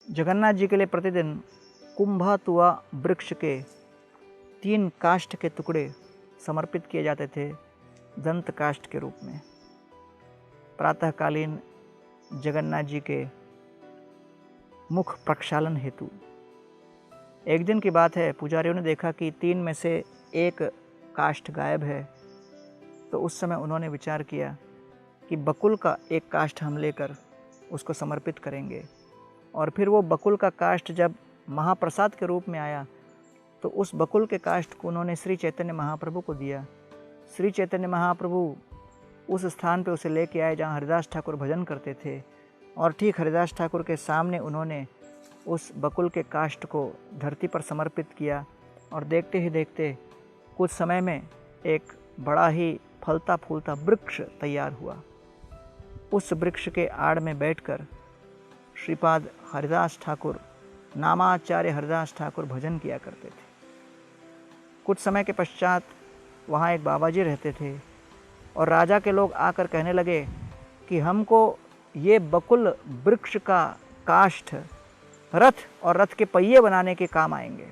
जगन्नाथ जी के लिए प्रतिदिन कुंभातुआ वृक्ष के 3 काष्ठ के टुकड़े समर्पित किए जाते थे दंत काष्ठ के रूप में। प्रातःकालीन जगन्नाथ जी के मुख प्रक्षालन हेतु एक दिन की बात है, पुजारियों ने देखा कि 3 में से 1 काष्ठ गायब है। तो उस समय उन्होंने विचार किया कि बकुल का 1 काष्ठ हम लेकर उसको समर्पित करेंगे। और फिर वो बकुल का काष्ठ जब महाप्रसाद के रूप में आया तो उस बकुल के काष्ठ को उन्होंने श्री चैतन्य महाप्रभु को दिया। श्री चैतन्य महाप्रभु उस स्थान पे उसे लेके आए जहाँ हरिदास ठाकुर भजन करते थे, और ठीक हरिदास ठाकुर के सामने उन्होंने उस बकुल के काष्ठ को धरती पर समर्पित किया। और देखते ही देखते कुछ समय में एक बड़ा ही फलता फूलता वृक्ष तैयार हुआ। उस वृक्ष के आड़ में बैठकर श्रीपाद हरिदास ठाकुर, नामाचार्य हरिदास ठाकुर भजन किया करते थे। कुछ समय के पश्चात वहाँ एक बाबा जी रहते थे और राजा के लोग आकर कहने लगे कि हमको ये बकुल वृक्ष का काष्ठ रथ और रथ के पहिए बनाने के काम आएंगे।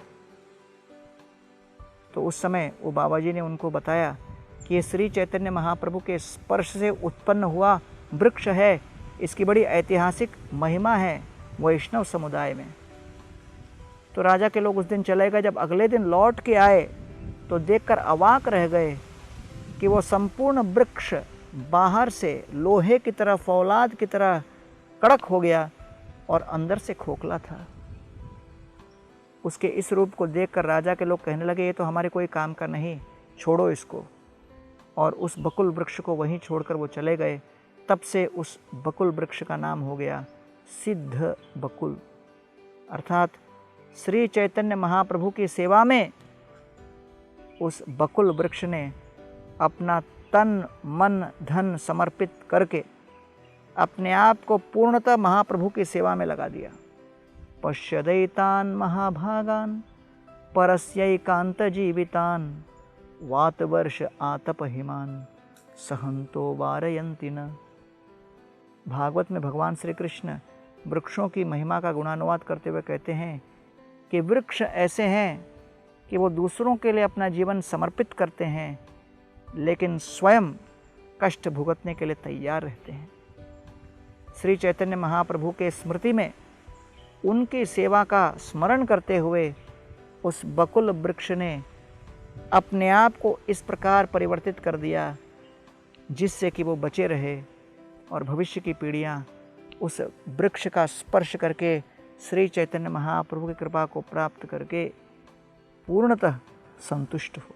तो उस समय वो बाबा जी ने उनको बताया कि ये श्री चैतन्य महाप्रभु के स्पर्श से उत्पन्न हुआ वृक्ष है, इसकी बड़ी ऐतिहासिक महिमा है वैष्णव समुदाय में। तो राजा के लोग उस दिन चले गए। जब अगले दिन लौट के आए तो देखकर अवाक रह गए कि वो संपूर्ण वृक्ष बाहर से लोहे की तरह, फौलाद की तरह कड़क हो गया और अंदर से खोखला था। उसके इस रूप को देखकर राजा के लोग कहने लगे, ये तो हमारे कोई काम का नहीं, छोड़ो इसको। और उस बकुल वृक्ष को वहीं छोड़कर वो चले गए। तब से उस बकुल वृक्ष का नाम हो गया सिद्ध बकुल, अर्थात श्री चैतन्य महाप्रभु की सेवा में उस बकुल वृक्ष ने अपना तन मन धन समर्पित करके अपने आप को पूर्णतः महाप्रभु की सेवा में लगा दिया। पश्यदैतान महाभागान परस्यैकांत जीवितान वातवर्ष आतपहिमान सहंतो वारयंति न। भागवत में भगवान श्री कृष्ण वृक्षों की महिमा का गुणानुवाद करते हुए कहते हैं कि वृक्ष ऐसे हैं कि वो दूसरों के लिए अपना जीवन समर्पित करते हैं, लेकिन स्वयं कष्ट भुगतने के लिए तैयार रहते हैं। श्री चैतन्य महाप्रभु के स्मृति में उनकी सेवा का स्मरण करते हुए उस बकुल वृक्ष ने अपने आप को इस प्रकार परिवर्तित कर दिया जिससे कि वो बचे रहे और भविष्य की पीढ़ियाँ उस वृक्ष का स्पर्श करके श्री चैतन्य महाप्रभु की कृपा को प्राप्त करके पूर्णतः संतुष्ट हो।